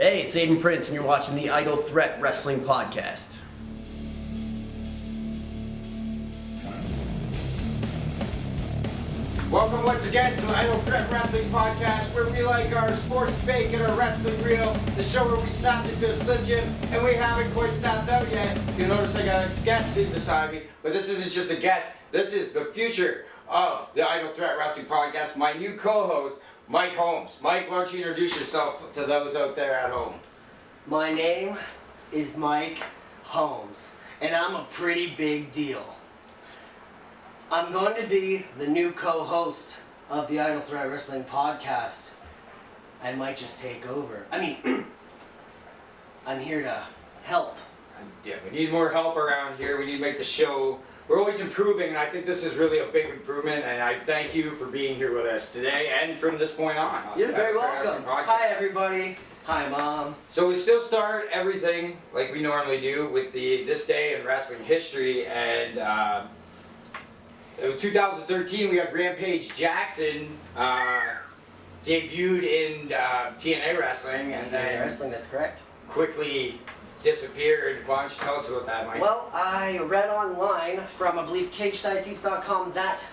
Hey, it's Aiden Prince, and you're watching the Idle Threat Wrestling Podcast. Welcome once again to the Idle Threat Wrestling Podcast, where we like our sports fake and our wrestling real. The show where we snapped into a Slim Jim, and we haven't quite snapped out yet. You notice I got a guest sitting beside me, but this isn't just a guest. This is the future of the Idle Threat Wrestling Podcast. My new co-host, Mike Holmes. Mike, why don't you introduce yourself to those out there at home? My name is Mike Holmes, and I'm a pretty big deal. I'm going to be the new co-host of the Idle Threat Wrestling Podcast. I might just take over. I'm here to help. Yeah, we need more help around here. We need to make the show. We're always improving, and I think this is really a big improvement, and I thank you for being here with us today and from this point on. You're very welcome. Hi, everybody. Hi, Mom. So we still start everything like we normally do with this day in wrestling history, and in 2013 we had Rampage Jackson debuted in TNA Wrestling, and then Wrestling, that's correct. quickly disappeared. Why don't you tell us about that, Mike? Well, I read online from, I believe, CageSideSeats.com that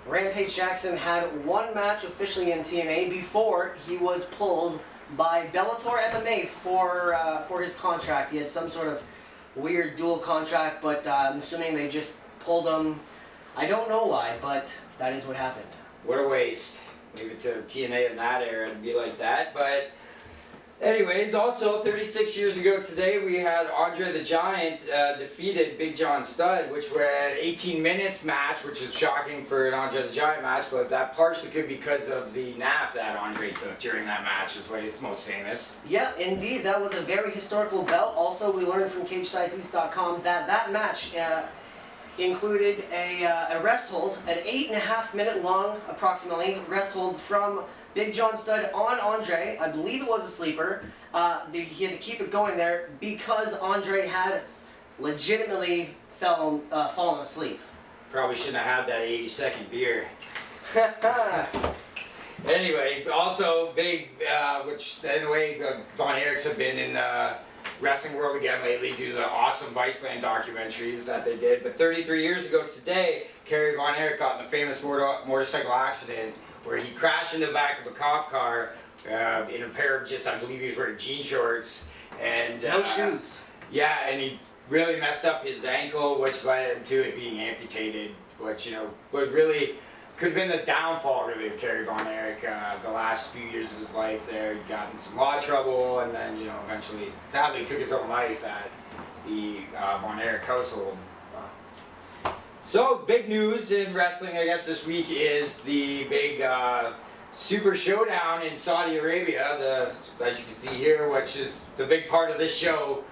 Rampage Jackson had one match officially in TNA before he was pulled by Bellator MMA for his contract. He had some sort of weird dual contract, but I'm assuming they just pulled him. I don't know why, but that is what happened. What a waste. Maybe to TNA in that era and be like that, but anyways, also 36 years ago today we had Andre the Giant defeated Big John Studd, which were an 18 minutes match, which is shocking for an Andre the Giant match, but that partially could be because of the nap that Andre took during that match is what he's most famous. Yeah, indeed, that was a very historical bout. Also, we learned from CageSideSeats.com that match included a rest hold, an 8.5 minute long, approximately, rest hold from Big John Studd on Andre. I believe it was a sleeper. He had to keep it going there because Andre had legitimately fallen asleep. Probably shouldn't have had that 80-second beer. Anyway, also big, which in a way Von Erichs have been in wrestling world again lately due to the awesome Viceland documentaries that they did. But 33 years ago today, Kerry Von Erich got in a famous motorcycle accident where he crashed in the back of a cop car in a pair of just, I believe he was wearing jean shorts. And no shoes. Yeah, and he really messed up his ankle, which led to it being amputated, which, you know, was really could have been the downfall really of Kerry Von Erich. The last few years of his life there, he got in some law trouble, and then, you know, eventually, sadly, took his own life at the Von Erich household. So, big news in wrestling, I guess, this week is the big Super Showdown in Saudi Arabia, as you can see here, which is the big part of this show.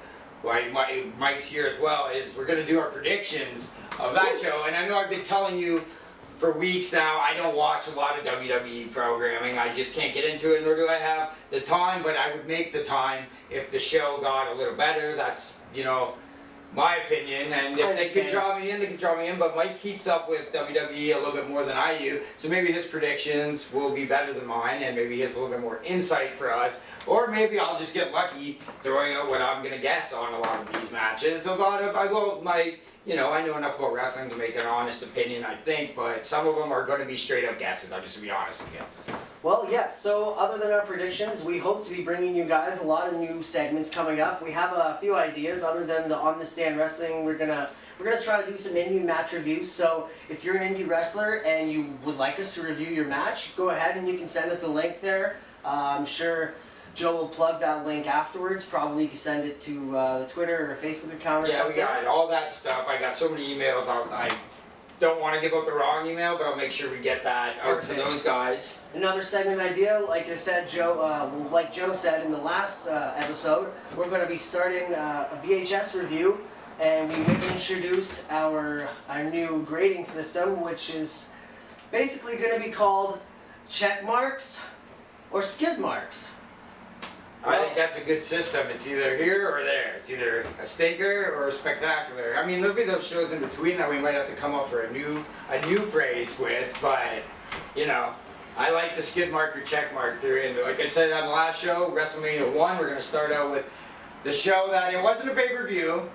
Why Mike's here as well, is we're going to do our predictions of that show. And I know I've been telling you for weeks now, I don't watch a lot of WWE programming. I just can't get into it, nor do I have the time, but I would make the time if the show got a little better. That's, you know, my opinion. And if they could draw me in, they could draw me in. But Mike keeps up with WWE a little bit more than I do. So maybe his predictions will be better than mine, and maybe he has a little bit more insight for us. Or maybe I'll just get lucky throwing out what I'm going to guess on a lot of these matches. You know, I know enough about wrestling to make an honest opinion, I think, but some of them are going to be straight up guesses. I'm just going to be honest with you. Well, yes, so other than our predictions, we hope to be bringing you guys a lot of new segments coming up. We have a few ideas other than the On The Stand Wrestling. We're gonna try to do some indie match reviews. So if you're an indie wrestler and you would like us to review your match, go ahead and you can send us a link there. I'm sure Joe will plug that link afterwards. Probably you can send it to the Twitter or Facebook account or something. Yeah, we got all that stuff. I got so many emails. I don't want to give out the wrong email, but I'll make sure we get that out to those guys. Another segment idea, like I said, like Joe said in the last episode, we're going to be starting a VHS review, and we will introduce our new grading system, which is basically going to be called check marks or skid marks. I think that's a good system. It's either here or there. It's either a stinker or a spectacular. I mean, there'll be those shows in between that we might have to come up for a new phrase with, but, you know, I like the skid marker check mark through it. Like I said on the last show, WrestleMania 1, we're going to start out with the show that it wasn't a pay-per-view.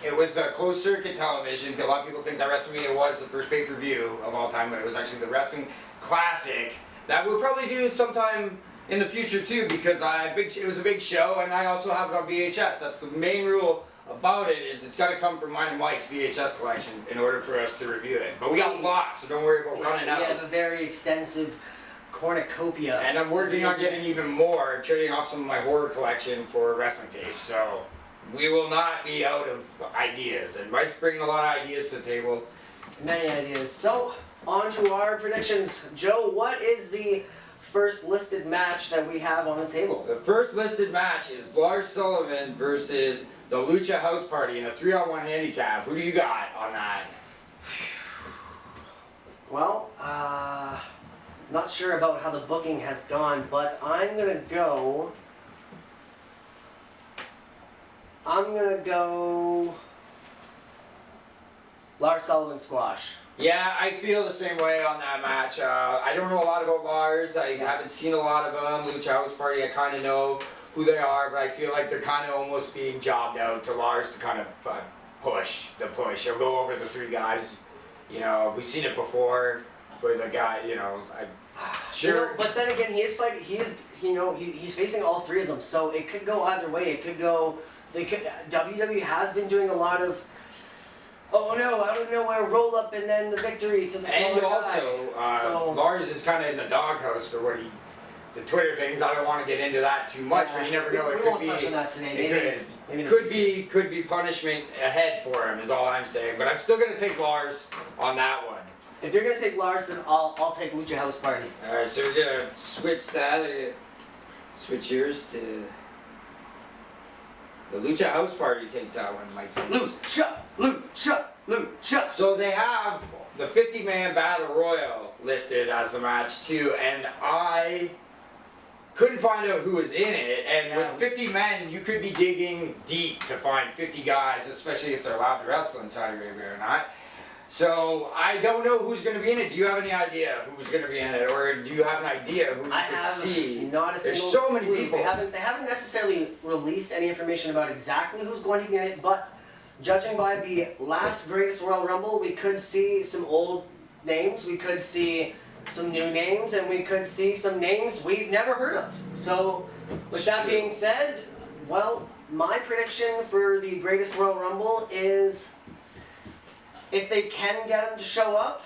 It was a closed circuit television. A lot of people think that WrestleMania was the first pay-per-view of all time, but it was actually the wrestling classic that we'll probably do sometime in the future too, because it was a big show, and I also have it on VHS. That's the main rule about it, is it's got to come from mine and Mike's VHS collection in order for us to review it. But we got lots, so don't worry about running out. We have a very extensive cornucopia. And I'm working on getting even more, trading off some of my horror collection for wrestling tapes. So we will not be out of ideas. And Mike's bringing a lot of ideas to the table. Many ideas. So, on to our predictions. Joe, what is the first listed match that we have on the table? The first listed match is Lars Sullivan versus the Lucha House Party in a 3-on-1 handicap. Who do you got on that? Well, not sure about how the booking has gone, but I'm gonna go Lars Sullivan squash. Yeah, I feel the same way on that match. I don't know a lot about Lars. I haven't seen a lot of them. Lucha House Party, I kind of know who they are, but I feel like they're kind of almost being jobbed out to Lars to kind of push. He'll go over the three guys. You know, we've seen it before with a guy. You know, sure. You know, but then again, he is fighting. He's facing all three of them, so it could go either way. It could go. WWE has been doing a lot of. Oh no! Out of nowhere, roll up and then the victory to the smaller And also, Lars is kind of in the doghouse for what the Twitter things. I don't want to get into that too much, but you never know. We won't touch on that today. Could be punishment ahead for him. Is all I'm saying. But I'm still gonna take Lars on that one. If you're gonna take Lars, then I'll take Lucha House Party. All right, so we're gonna switch that. Switch yours to the Lucha House Party. Takes that one, Mike. Lucha. So they have the 50-man Battle Royal listed as the match too, and I couldn't find out who was in it. And with 50 men, you could be digging deep to find 50 guys, especially if they're allowed to wrestle in Saudi Arabia or not. So I don't know who's going to be in it. Do you have any idea who's going to be in it, or do you have an idea who you could see? Not a single There's so many clue. people. They haven't necessarily released any information about exactly who's going to be in it, but judging by the last Greatest Royal Rumble, we could see some old names, we could see some new names, and we could see some names we've never heard of. So, with that being said, well, my prediction for the Greatest Royal Rumble is, if they can get him to show up,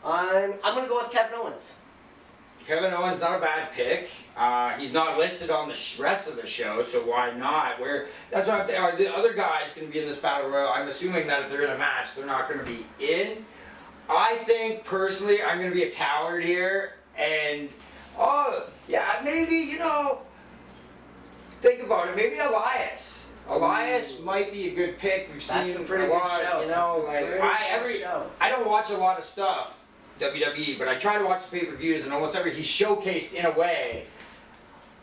I'm going to go with Kevin Owens. Kevin Owens, not a bad pick. He's not listed on the rest of the show, so why not? That's what are the other guys going to be in this battle royal? I'm assuming that if they're in a match, they're not going to be in. I think personally, I'm going to be a coward here, and maybe think about it. Maybe Elias. Elias might be a good pick. We've seen him pretty a lot. Show. You know, I don't watch a lot of stuff. WWE, but I try to watch the pay-per-views, and almost he's showcased in a way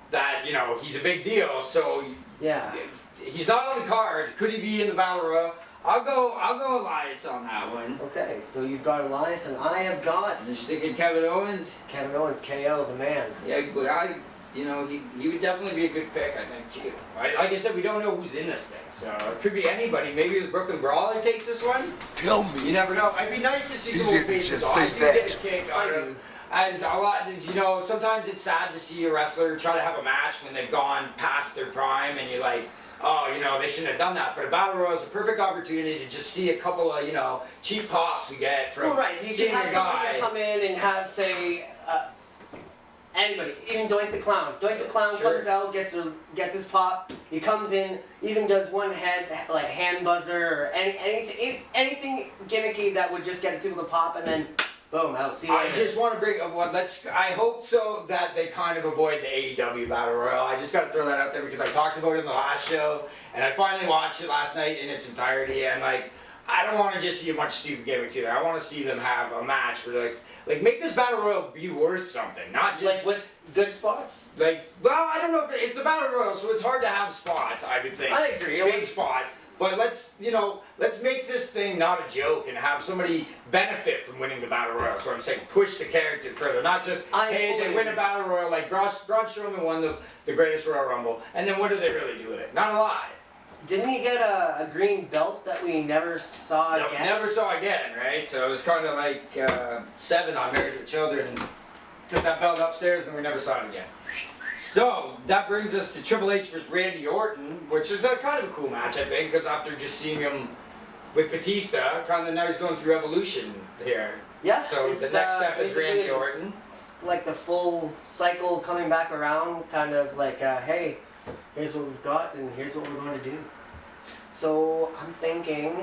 that he's a big deal. So yeah, he's not on the card. Could he be in the battle royal? I'll go Elias on that one. Okay, so you've got Elias, and I have got. I'm just thinking Kevin Owens. Kevin Owens, KO, the man. Yeah, but he would definitely be a good pick, I think, too. Like I said, we don't know who's in this thing, so it could be anybody. Maybe the Brooklyn Brawler takes this one. Tell me. You never know. It'd be nice to see some old faces. Just say I do that. get a kick out of, as a lot. Sometimes it's sad to see a wrestler try to have a match when they've gone past their prime, and you're like, oh, they shouldn't have done that. But a battle royal is a perfect opportunity to just see a couple of, cheap pops we get from You seeing can have a somebody guy. come in and have, say, anybody, even Doink the Clown. Doink the Clown comes out, gets his pop. He comes in, even does one hand buzzer or anything gimmicky that would just get people to pop, and then boom, out. See you later. I just want to bring up one. I hope so that they kind of avoid the AEW Battle Royal. I just got to throw that out there because I talked about it in the last show, and I finally watched it last night in its entirety, and I don't want to just see a bunch of stupid gimmicks either. I want to see them have a match where like make this battle royal be worth something, not just Like with good spots. well, I don't know if it's a battle royal, so it's hard to have spots. I would think I agree. big spots. But let's make this thing not a joke and have somebody benefit from winning the battle royal. That's what I'm saying. Push the character further, not just hey they win a battle royal like Braun Strowman won the greatest Royal Rumble, and then what do they really do with it? Not a lot. Didn't he get a green belt that we never saw No, again? never saw again, right? So it was kind of like Seven on Married with Children. Took that belt upstairs and we never saw it again. So that brings us to Triple H versus Randy Orton, which is a kind of a cool match, I think, because after just seeing him with Batista, kind of now he's going through evolution here. Yeah. So the next step is Randy Orton. It's like the full cycle coming back around, kind of like, hey, here's what we've got and here's what we're going to do. So I'm thinking,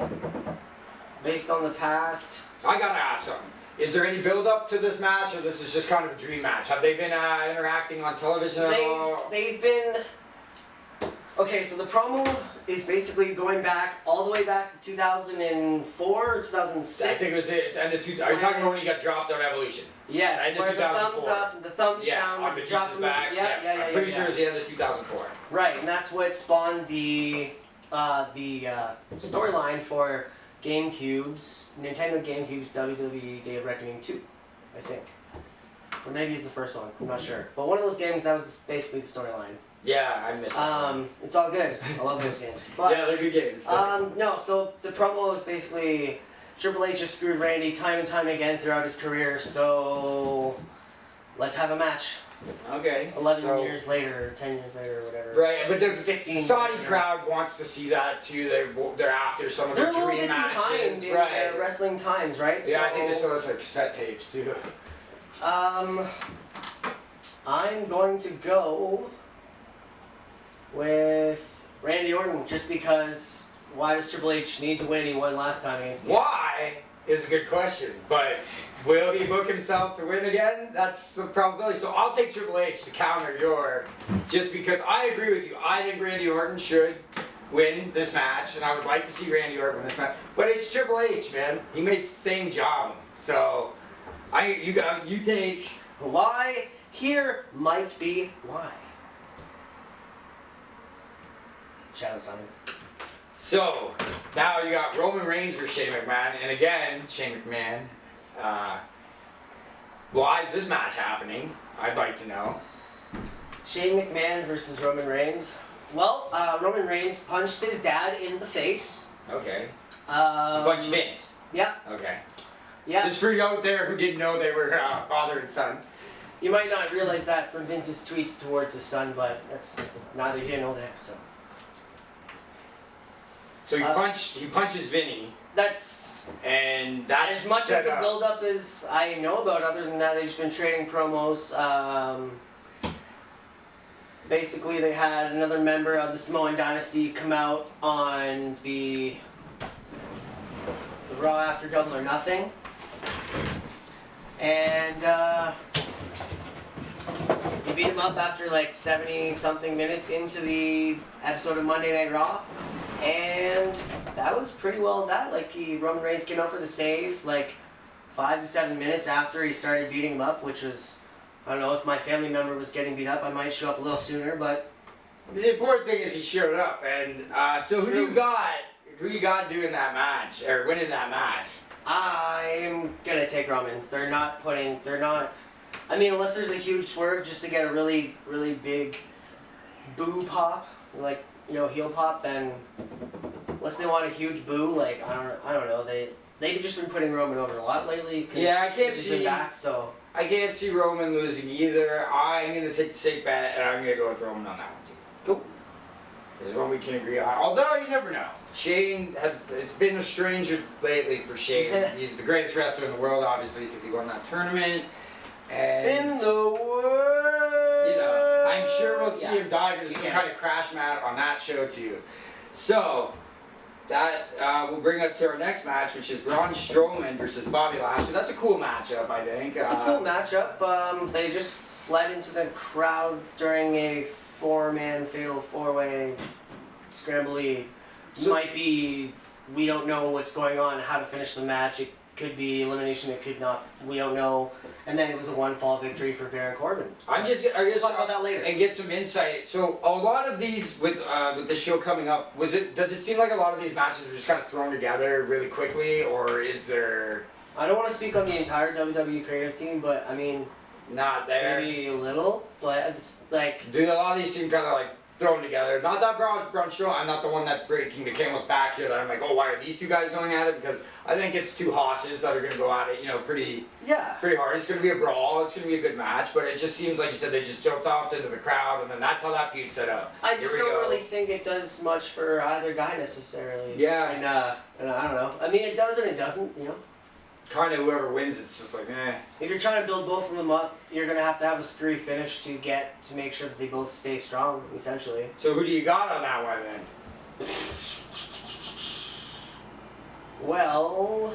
based on the past, I gotta ask something. Is there any build up to this match, or this is just kind of a dream match? Have they been interacting on television at all? they've been. Okay, so the promo is basically going back all the way back to 2004 or 2006. I think it was it. And are you talking about when he got dropped on Evolution? Yes, End of where the 2004. thumbs up, the thumbs down, on the Batista's back. Yeah, I'm pretty sure it was the end of 2004. Right, and that's what spawned the storyline for Nintendo GameCube's WWE Day of Reckoning 2, I think. Or maybe it's the first one, I'm not sure. But one of those games, that was basically the storyline. Yeah, I missed it. It's all good. I love those games. But, yeah, they're good games. no, so the promo is basically Triple H has screwed Randy time and time again throughout his career, so let's have a match. Okay. 11 years later, or 10 years later, or whatever. Right, but the 15 Saudi years. crowd wants to see that too. They're after some of the They're a little dream bit behind matches. in Right. their wrestling times, right? Yeah, I So, think they still has like cassette tapes too. I'm going to go with Randy Orton just because why does Triple H need to win? He won last time against him. Why is a good question, but will he book himself to win again? That's the probability. So I'll take Triple H to counter your, just because I agree with you. I think Randy Orton should win this match, and I would like to see Randy Orton win this match. But it's Triple H, man. He made Sting job him. So you take. Why? Here might be why. Shout out, Simon. So now you got Roman Reigns versus Shane McMahon, and again, Shane McMahon. Why is this match happening? I'd like to know. Shane McMahon versus Roman Reigns. Well, Roman Reigns punched his dad in the face. Okay. Punch Vince. Yeah. Okay. Yeah. Just for you out there who didn't know they were father and son. You might not realize that from Vince's tweets towards his son, but that's neither here nor there. So he punches Vinny, That's and that's as much as set the up. build-up as I know about. Other than that, they've just been trading promos. Basically, they had another member of the Samoan Dynasty come out on the Raw after Double or Nothing, and he beat him up after like 70-something minutes into the episode of Monday Night Raw. And that was pretty well that. Like, Roman Reigns came out for the save, like, 5 to 7 minutes after he started beating him up, which was, I don't know, if my family member was getting beat up, I might show up a little sooner, but... The important thing is he showed up, and so who you got doing that match, or winning that match? I'm gonna take Roman. I mean, unless there's a huge swerve just to get a really, really big boo pop, like, heel pop, then unless they want a huge boo, like I don't know, they've just been putting Roman over a lot lately. Yeah, I can't since he's see been back, so I can't see Roman losing either. I'm gonna take the safe bet, and I'm gonna go with Roman on that one too. cool. This is one we can agree on. Although you never know. It's been a stranger lately for Shane. He's the greatest wrestler in the world, obviously, because he won that tournament. And In the world. I'm sure we'll see him dive into some kind of crash mat on that show too. So that will bring us to our next match, which is Braun Strowman versus Bobby Lashley. That's a cool matchup, I think. It's a cool matchup. They just fled into the crowd during a 4-man fatal 4-way scrambly. So- Might be we don't know what's going on, how to finish the match. It could be elimination, it could not. We don't know. And then it was a one-fall victory for Baron Corbin. I guess We'll talk about that later. and get some insight. So a lot of these with the show coming up, does it seem like a lot of these matches were just kind of thrown together really quickly, or is there? I don't want to speak on the entire WWE creative team, but I mean, Not there. maybe a little. But it's like, Do a lot of these seem kind of like thrown together? Not that Braun Strowman. I'm not the one that's breaking the camel's back here. That I'm like, oh, why are these two guys going at it? Because I think it's two hosses that are going to go at it. You know, pretty hard. It's going to be a brawl. It's going to be a good match. But it just seems like you said they just jumped off into the crowd, and then that's how that feud set up. I just don't really think it does much for either guy necessarily. Yeah. And I don't know. I mean, it does and it doesn't. You know. Kind of whoever wins, it's just like, eh. If you're trying to build both of them up, you're gonna have to have a screwy finish to make sure that they both stay strong, essentially. So who do you got on that one then? Well,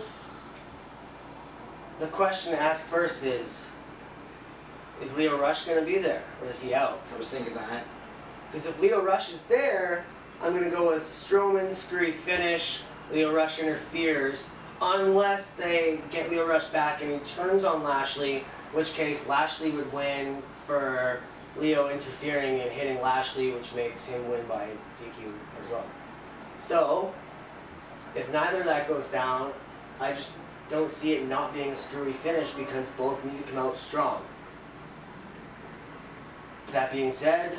the question to ask first is Leo Rush gonna be there, or is he out? I was thinking that. Because if Leo Rush is there, I'm gonna go with Strowman, screwy finish, Leo Rush interferes, unless they get Leo Rush back and he turns on Lashley, in which case Lashley would win for Leo interfering and hitting Lashley, which makes him win by DQ as well. So, if neither of that goes down, I just don't see it not being a screwy finish because both need to come out strong. That being said,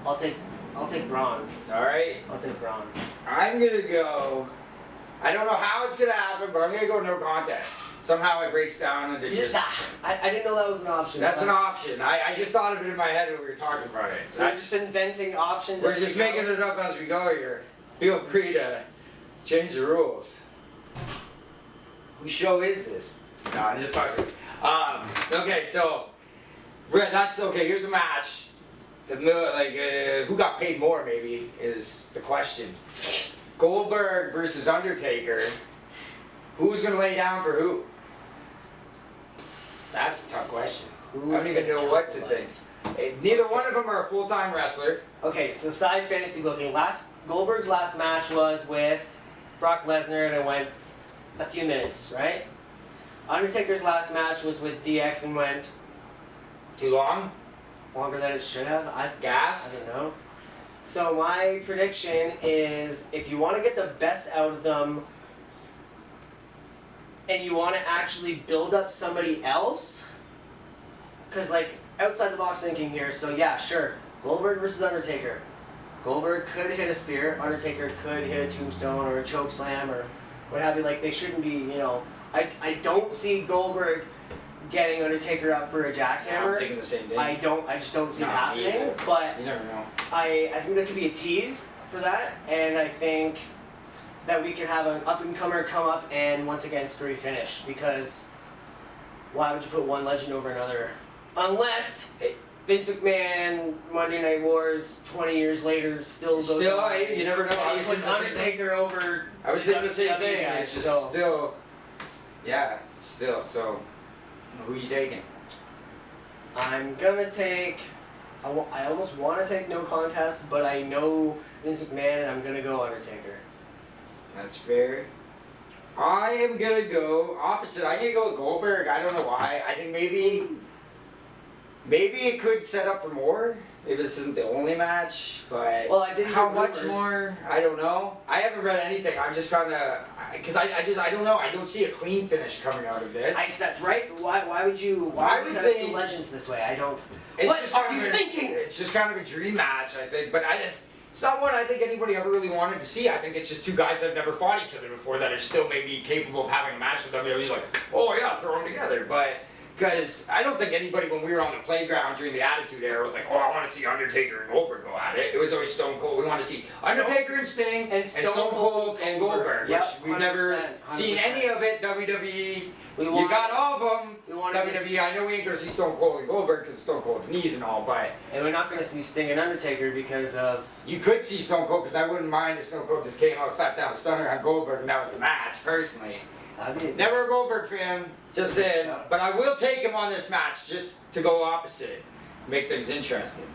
I'll take Braun. Alright. I'll take Braun. I'm gonna go. I don't know how it's gonna happen, but I'm gonna go no contest. Somehow it breaks down into just. I didn't know that was an option. That's an option. I just thought of it in my head when we were talking about it. So we're just inventing options. We're just making it up as we go here. Feel free to change the rules. Whose show is this? No, I'm just talking. Okay, so that's okay. Here's the match. Who got paid more? Maybe is the question. Goldberg versus Undertaker. Who's gonna lay down for who? That's a tough question. I don't even know what to think. Neither one of them are a full-time wrestler. Okay, so side fantasy booking. Goldberg's last match was with Brock Lesnar and it went a few minutes, right? Undertaker's last match was with DX and went Too long? longer than it should have. I Gas? don't know. So my prediction is if you want to get the best out of them and you want to actually build up somebody else, because like outside the box thinking here, so yeah, sure, Goldberg versus Undertaker. Goldberg could hit a spear, Undertaker could hit a tombstone or a choke slam or what have you. Like they shouldn't be, you know. I don't see Goldberg getting Undertaker up for a jackhammer. I'm thinking the same thing. I just don't see it Not happening. either. But You never know. I think there could be a tease for that, and I think that we can have an up-and-comer come up and once again screwy finish, because why would you put one legend over another? Unless Vince McMahon, Monday Night Wars, 20 years later, still goes on. You never know. And he puts Undertaker over. I was thinking the same thing. guys, It's just so. still, so who are you taking? I'm gonna take. I almost want to take no contest, but I know Vince McMahon, and I'm gonna go Undertaker. That's fair. I am gonna go opposite. I'm gonna go with Goldberg. I don't know why. I think maybe it could set up for more. Maybe this isn't the only match, but Well, I did hear how much rumors. more? I don't know. I haven't read anything. I'm just trying to, because I don't know. I don't see a clean finish coming out of this. That's right. Why would you? I would would you set up think- the legends this way? I don't. It's What just are kind you of a- thinking? It's just kind of a dream match, I think. But it's not one I think anybody ever really wanted to see. I think it's just two guys that have never fought each other before that are still maybe capable of having a match with WWE. Like, oh yeah, throw them together. But because I don't think anybody when we were on the playground during the Attitude Era was like, oh, I want to see Undertaker and Goldberg go at it. It was always Stone Cold. We want to see Undertaker and Sting and Stone Cold and Goldberg, Yep, which we've never 100%. seen any of it. WWE. We You want- got all of them. we wanted to WWE. I know we ain't gonna see Stone Cold and Goldberg because Stone Cold's knees and all, but And we're not going to see Sting and Undertaker because of. you could see Stone Cold because I wouldn't mind if Stone Cold just came out, slapped down a stunner on Goldberg, and that was the match. Personally, I mean, never a Goldberg fan, just saying. Shut up. But I will take him on this match just to go opposite, make things interesting.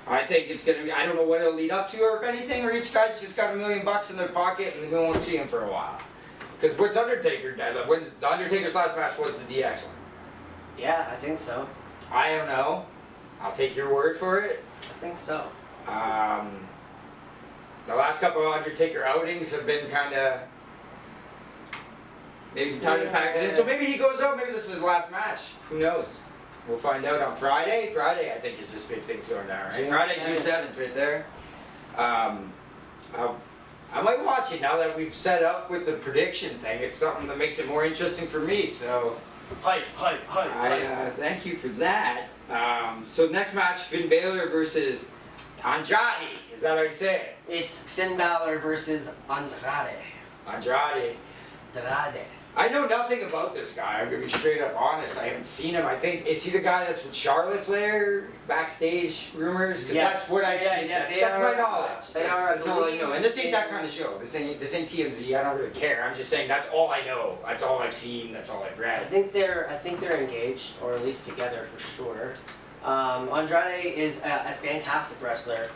I think it's gonna be. I don't know what it'll lead up to, or if anything, or each guy's just got $1 million in their pocket and we won't see him for a while. Because what's Undertaker did? When's the Undertaker's last match was the DX one? Yeah, I think so. I don't know. I'll take your word for it. I think so. The last couple of Undertaker outings have been kind of maybe time to pack it in. So maybe he goes out. Maybe this is his last match. Who knows? We'll find out on Friday. Friday, I think, is this big thing's going down, right? Friday, June 7th, right there. I might watch it now that we've set up with the prediction thing. It's something that makes it more interesting for me. So, Hype. thank you for that. So next match, Finn Balor versus Andrade. Is that how you say it? It's Finn Balor versus Andrade. Andrade. I know nothing about this guy. I'm gonna be straight up honest. I haven't seen him. I think is he the guy that's with Charlotte Flair backstage rumors? Because that's what I've seen. That's my knowledge. That's all I know. And this ain't that kind of show. This ain't TMZ. I don't really care. I'm just saying that's all I know. That's all I've seen. That's all I've read. I think they're engaged, or at least together for sure. Andrade is a fantastic wrestler.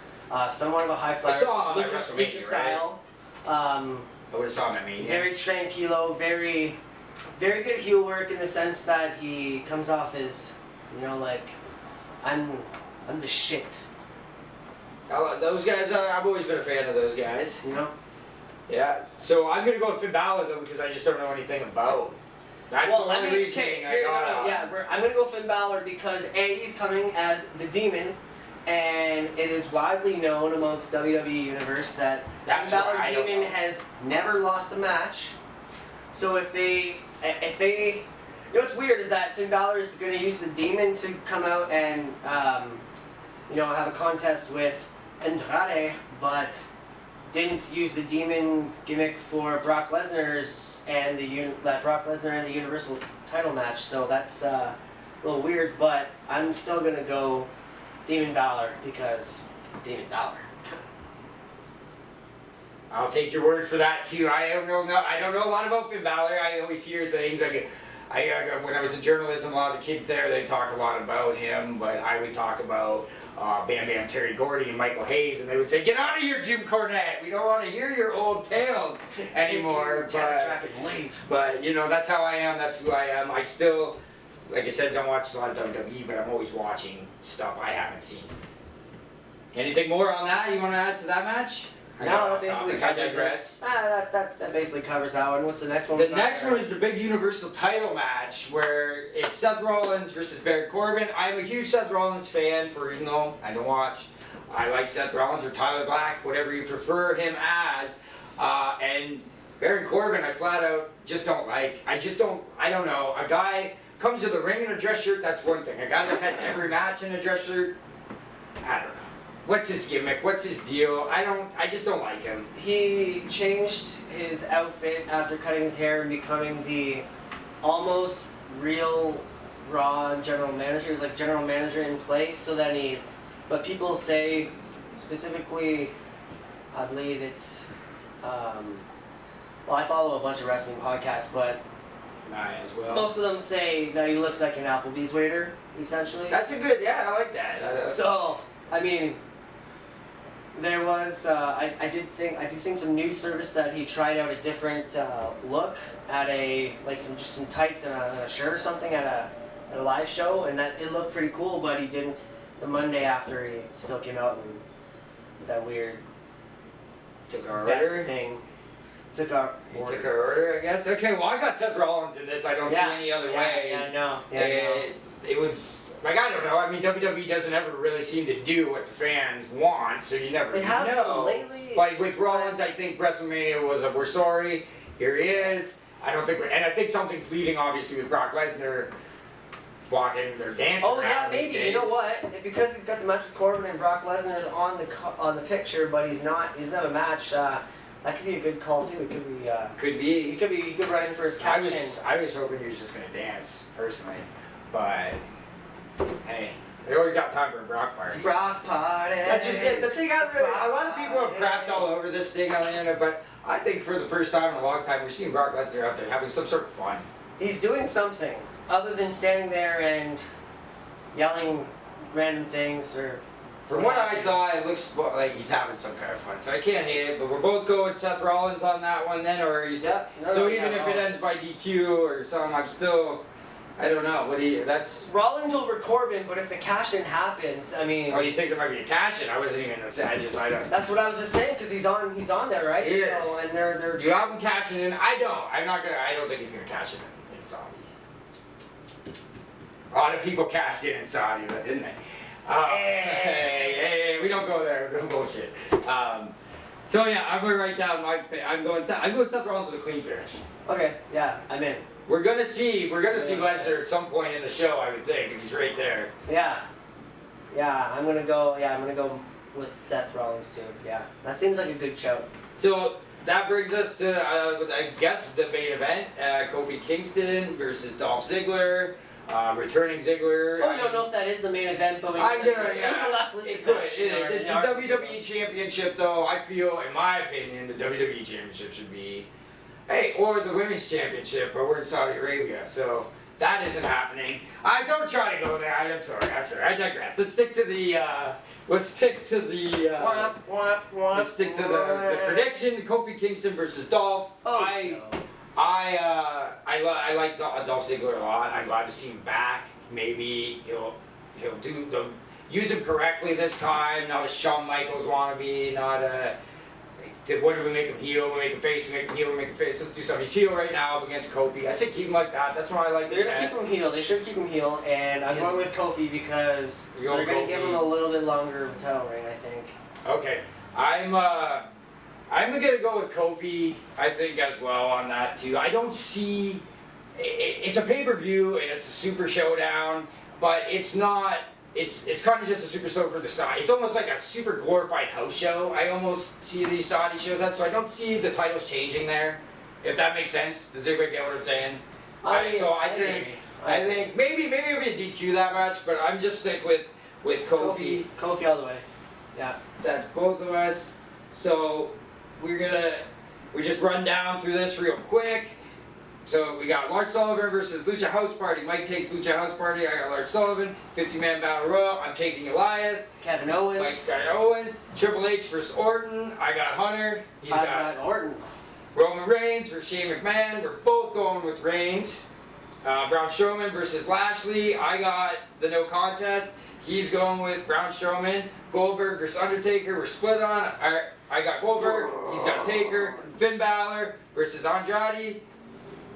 Somewhat of a high flyer. I saw him at WrestleMania, lucha style. I would have saw him at Mania. Very tranquilo, very good heel work in the sense that he comes off as, like, I'm the shit. Those guys, I've always been a fan of those guys. Yeah, so I'm going to go with Finn Balor, though, because I just don't know anything about. That's the only reasoning I got. I'm going to go Finn Balor because, A, he's coming as the Demon, and it is widely known amongst WWE Universe that Finn Balor Demon has never lost a match. So if they, what's weird is that Finn Balor is going to use the Demon to come out and, have a contest with Andrade, but didn't use the Demon gimmick for Brock Lesnar's and Brock Lesnar and the Universal title match. So that's a little weird, but I'm still going to go Demon Balor because Demon Balor. I'll take your word for that too. I don't know a lot about Finn Balor. I always hear things like when I was in journalism, a lot of the kids there they talk a lot about him, but I would talk about Bam Bam Terry Gordy and Michael Hayes, and they would say, "Get out of here, Jim Cornette. We don't want to hear your old tales anymore." But that's how I am. That's who I am. I still, like I said, don't watch a lot of WWE, but I'm always watching stuff I haven't seen. Anything more on that you want to add to that match? No, that basically covers it. That basically covers that one. What's the next one? The next one is the big Universal title match where it's Seth Rollins versus Baron Corbin. I'm a huge Seth Rollins fan even though I don't watch. I like Seth Rollins or Tyler Black, whatever you prefer him as. And Baron Corbin, I flat out just don't like. I don't know. A guy comes to the ring in a dress shirt, that's one thing. A guy that has every match in a dress shirt, I don't know. What's his gimmick? What's his deal? I just don't like him. He changed his outfit after cutting his hair and becoming the almost real Raw general manager. He was like general manager in place, so that but people say, specifically, I believe it's, I follow a bunch of wrestling podcasts, but as well. Most of them say that he looks like an Applebee's waiter, essentially. That's a good, I like that. So, there was, I did think some news service that he tried out a different look at some tights and a shirt or something at a live show, and that it looked pretty cool, but he didn't the Monday after. He still came out with that weird vest thing. Took our order, I guess. Okay, well I got Seth Rollins in this. I don't see any other way. Yeah, I know. It was like, I don't know. I mean, WWE doesn't ever really seem to do what the fans want, so you never know. Lately. Like with Rollins, I think WrestleMania was we're sorry, here he is. I think something's leading obviously with Brock Lesnar walking or dancing. Oh yeah, maybe. You know what? Because he's got the match with Corbin and Brock Lesnar's on the picture, but he doesn't have a match. That could be a good call too. It could be. He could run in for his cash in. I was hoping he was just gonna dance personally, but hey, they always got time for a Brock party. It's Brock party. That's just it. The thing a lot of people have crapped all over this thing on the internet, but I think for the first time in a long time, we're seeing Brock Lesnar out there having some sort of fun. He's doing something other than standing there and yelling random things or From what I saw, it looks like he's having some kind of fun, so I can't hate it. But we're both going Seth Rollins on that one, then, or he's so even if it ends by DQ or something, I'm still, I don't know. What do you? That's Rollins over Corbin, but if the cash-in happens, I mean. Oh, you think there might be a cash-in? I wasn't even gonna say. I don't. That's what I was just saying, because he's on there, right? He is. So, and they're. You have him cashing in. I don't. I'm not gonna. I don't think he's gonna cash in Saudi. A lot of people cashed in Saudi, but didn't they? Hey, we don't go there. No bullshit. So yeah, I'm gonna write down my. I'm going Seth Rollins with a clean finish. Okay, yeah, I'm in. We're gonna see Lesnar at some point in the show, I would think, if he's right there. Yeah. I'm gonna go with Seth Rollins too. Yeah, that seems like a good show. So that brings us to, I guess, the main event: Kofi Kingston versus Dolph Ziggler. Returning Ziggler. Oh, we don't know if that is the main event, but I'm gonna. It's the last listed It could. match. It is. It's the WWE Championship, though. I feel, in my opinion, the WWE Championship should be, or the Women's Championship, but we're in Saudi Arabia, so that isn't happening. Don't try to go there. I'm sorry. I digress. Let's stick to the. Let's stick to the prediction: Kofi Kingston versus Dolph. Oh, I like Dolph Ziggler a lot. I'm glad to see him back. Maybe he'll use him correctly this time. Not a Shawn Michaels wannabe. Not a. What do we make him heel? We make him face. We make him heel. We make him face. Let's do something. He's heel right now up against Kofi. I say keep him like that. That's what I like. They're gonna keep him heel. They should keep him heel, and I'm going with Kofi because they're gonna give him a little bit longer of a title reign, I think. Okay, I'm gonna go with Kofi. I think as well on that too. I don't see. It's a pay-per-view and it's a super showdown, but it's not. It's kind of just a super show for the Saudi. It's almost like a super glorified house show. I almost see these Saudi shows that, so I don't see the titles changing there. If that makes sense, does everybody get what I'm saying? I think maybe it'll be a DQ that match, but I'm just stick with Kofi. Kofi all the way. Yeah. That's both of us. So we just run down through this real quick. So we got Lars Sullivan versus Lucha House Party. Mike takes Lucha House Party. I got Lars Sullivan. 50-man battle royal. I'm taking Elias. Kevin Owens. Mike's got Owens. Triple H versus Orton. I got Hunter. He's got Orton. Roman Reigns versus Shane McMahon. We're both going with Reigns. Braun Strowman versus Lashley. I got the no contest. He's going with Braun Strowman. Goldberg versus Undertaker. We're split on. I got Goldberg. He's got Taker. Finn Balor versus Andrade.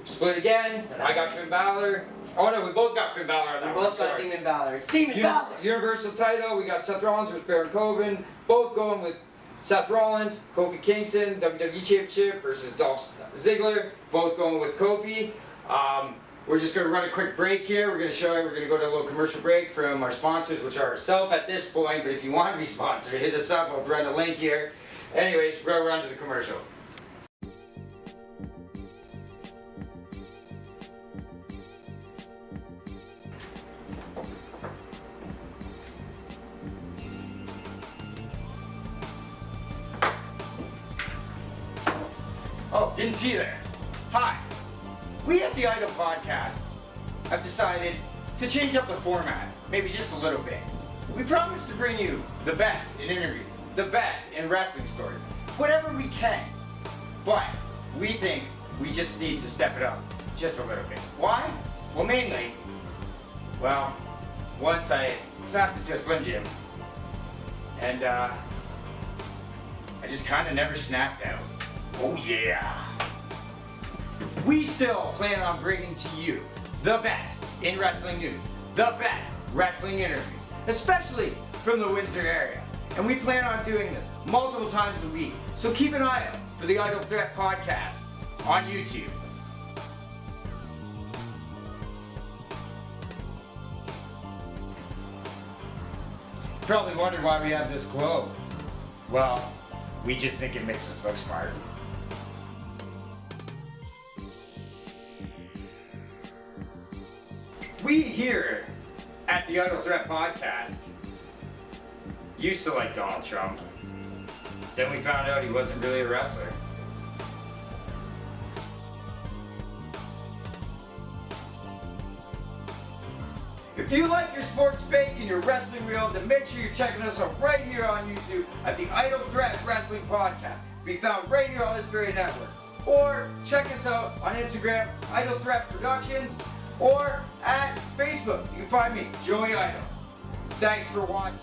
Split again. I got Finn Balor. Oh no, we both got Finn Balor on that one. We both got Demon Balor. It's Demon Balor. Universal title. We got Seth Rollins versus Baron Corbin. Both going with Seth Rollins. Kofi Kingston WWE Championship versus Dolph Ziggler. Both going with Kofi. We're just going to run a quick break here. We're going to go to a little commercial break from our sponsors, which are ourselves at this point. But if you want to be sponsored, hit us up. I'll run a link here. Anyways, we're going to run to the commercial. Oh, didn't see you there. Hi. We at the Idol Podcast have decided to change up the format, maybe just a little bit. We promise to bring you the best in interviews, the best in wrestling stories, whatever we can. But we think we just need to step it up just a little bit. Why? Well, mainly, once I snapped into a Slim Jim, and I just kind of never snapped out. Oh yeah! We still plan on bringing to you the best in wrestling news, the best wrestling interviews, especially from the Windsor area. And we plan on doing this multiple times a week. So keep an eye out for the Idol Threat Podcast on YouTube. Probably wondered why we have this globe. Well, we just think it makes us look smart. We here at the Idol Threat Podcast used to like Donald Trump. Then we found out he wasn't really a wrestler. If you like your sports fake and your wrestling real, then make sure you're checking us out right here on YouTube at the Idle Threat Wrestling Podcast. Be found right here on this very network. Or check us out on Instagram, Idle Threat Productions, or at Facebook. You can find me, Joey Idle. Thanks for watching.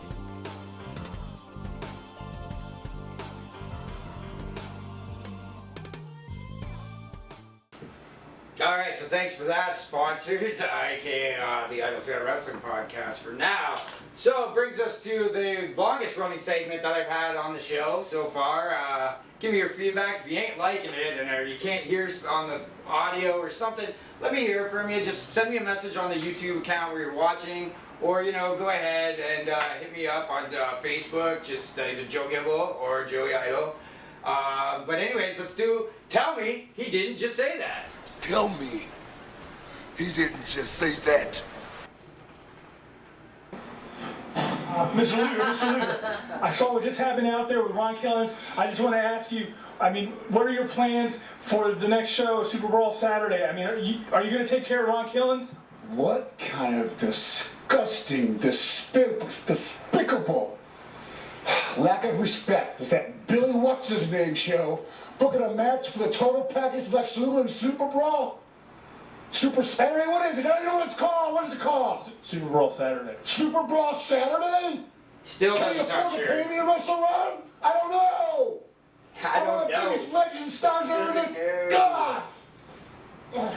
Alright, so thanks for that, sponsors, aka the Idle Threat Wrestling Podcast for now. So it brings us to the longest running segment that I've had on the show so far. Give me your feedback. If you ain't liking it and or you can't hear on the audio or something, let me hear from you. Just send me a message on the YouTube account where you're watching, or go ahead and hit me up on Facebook, just either Joe Gibble or Joey Idle. But anyways, Tell Me He Didn't Just Say That. Tell me he didn't just say that. Mr. Luger, I saw what just happened out there with Ron Killens. I just want to ask you, what are your plans for the next show, Super Bowl Saturday? Are you going to take care of Ron Killens? What kind of disgusting, despicable lack of respect is that Billy What's-His-Name show booking a match for the total package Lex Luger and Super Brawl? Super Saturday? What is it? I don't know what it's called. What is it called? Super Bowl Saturday. Super Brawl Saturday? Still Can you doesn't sound afford to sure. pay me to wrestle around? I don't know. I don't One of the know. biggest legends, stars ever Doesn't lived. know. God!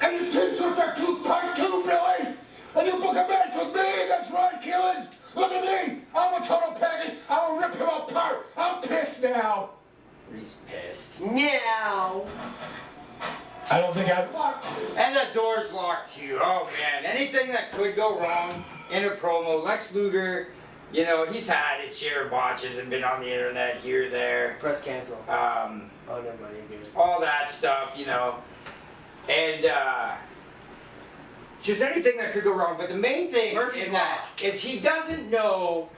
And you teams with that part two, Billy! And you book a match with me against Ron Killens! Look at me! I'm a total package! I will rip him apart! I'm pissed now! He's pissed. Meow. I don't think I... And the door's locked too. Oh man, anything that could go wrong in a promo. Lex Luger, he's had his share of botches and been on the internet here, there. Press cancel. Oh, never mind, you get it. all that stuff, and just anything that could go wrong. But the main thing Murphy's in that is he doesn't know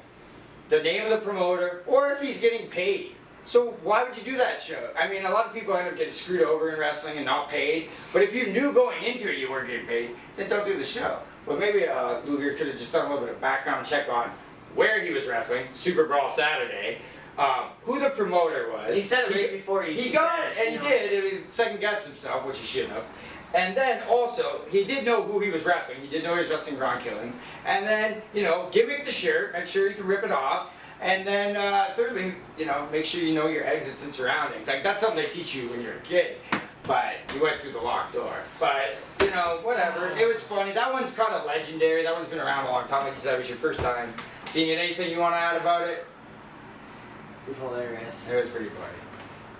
the name of the promoter or if he's getting paid. So why would you do that show? A lot of people end up getting screwed over in wrestling and not paid. But if you knew going into it you weren't getting paid, then don't do the show. But maybe Luger could have just done a little bit of background check on where he was wrestling, Super Brawl Saturday, who the promoter was. He said it right before He got it, and he did. He second guessed himself, which he shouldn't have. And then also, he did know who he was wrestling. He did know he was wrestling Ron Killens. And then, gimmick the shirt, make sure you can rip it off. And then, thirdly, make sure you know your exits and surroundings. Like, that's something they teach you when you're a kid. But you went through the locked door. But, whatever. It was funny. That one's kind of legendary. That one's been around a long time. Like you said, it was your first time seeing it. Anything you want to add about it? It was hilarious. It was pretty funny.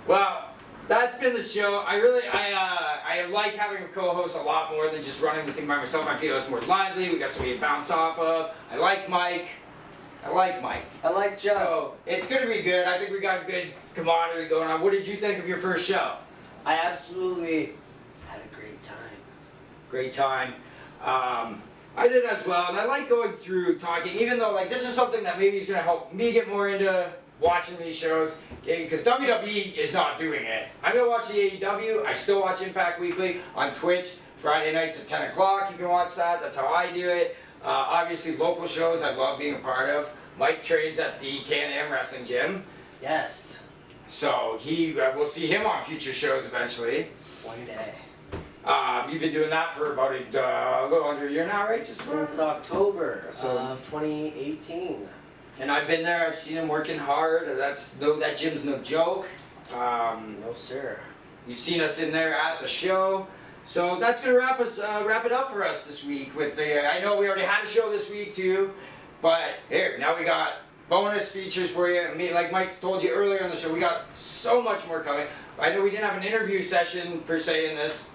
Well, that's been the show. I like having a co-host a lot more than just running the thing by myself. I feel it's more lively. We got somebody to bounce off of. I like Mike. I like Joe. So it's going to be good. I think we got a good camaraderie going on. What did you think of your first show? I absolutely had a great time. Great time. I did as well, and I like going through talking, even though this is something that maybe is going to help me get more into watching these shows, because WWE is not doing it. I'm going to watch the AEW. I still watch Impact Weekly on Twitch, Friday nights at 10 o'clock. You can watch that. That's how I do it. Obviously, local shows I love being a part of. Mike trains at the Can-Am Wrestling Gym. Yes. So we'll see him on future shows eventually. One day. You've been doing that for about a little under a year now, right? Just Since October So- of 2018. And I've been there. I've seen him working hard. That gym's no joke. No, sir. You've seen us in there at the show. So that's gonna wrap it up for us this week. I know we already had a show this week too, but here now we got bonus features for you. Like Mike told you earlier on the show, we got so much more coming. I know we didn't have an interview session per se in this,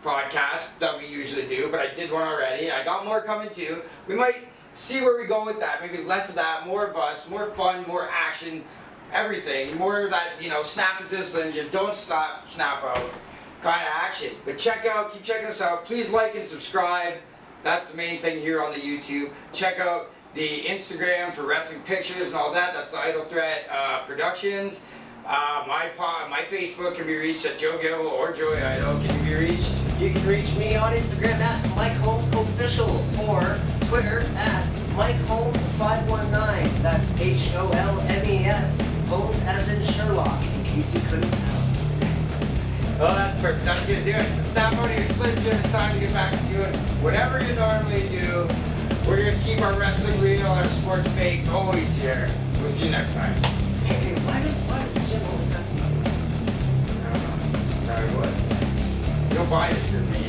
podcast that we usually do, but I did one already. I got more coming too. We might see where we go with that. Maybe less of that, more of us, more fun, more action, everything. More of that, snap into this engine, don't stop, snap out kind of action. But keep checking us out. Please like and subscribe. That's the main thing here on the YouTube. Check out the Instagram for wrestling pictures and all that. That's the Idle Threat Productions. My Facebook can be reached at Joe Gibble or Joey Idle. Can you be reached? You can reach me on Instagram at Mike Holmes Official, or Twitter at Mike Holmes 519. That's HOLMES. Holmes as in Sherlock, in case you couldn't tell. Oh, that's perfect. That's gonna do it. So stop owning your Slim Jim. It's time to get back to doing whatever you normally do. We're gonna keep our wrestling real, our sports fake always here. We'll see you next time. Hey, why does Jim always have to be I don't know. This is how it was. You'll buy this for me.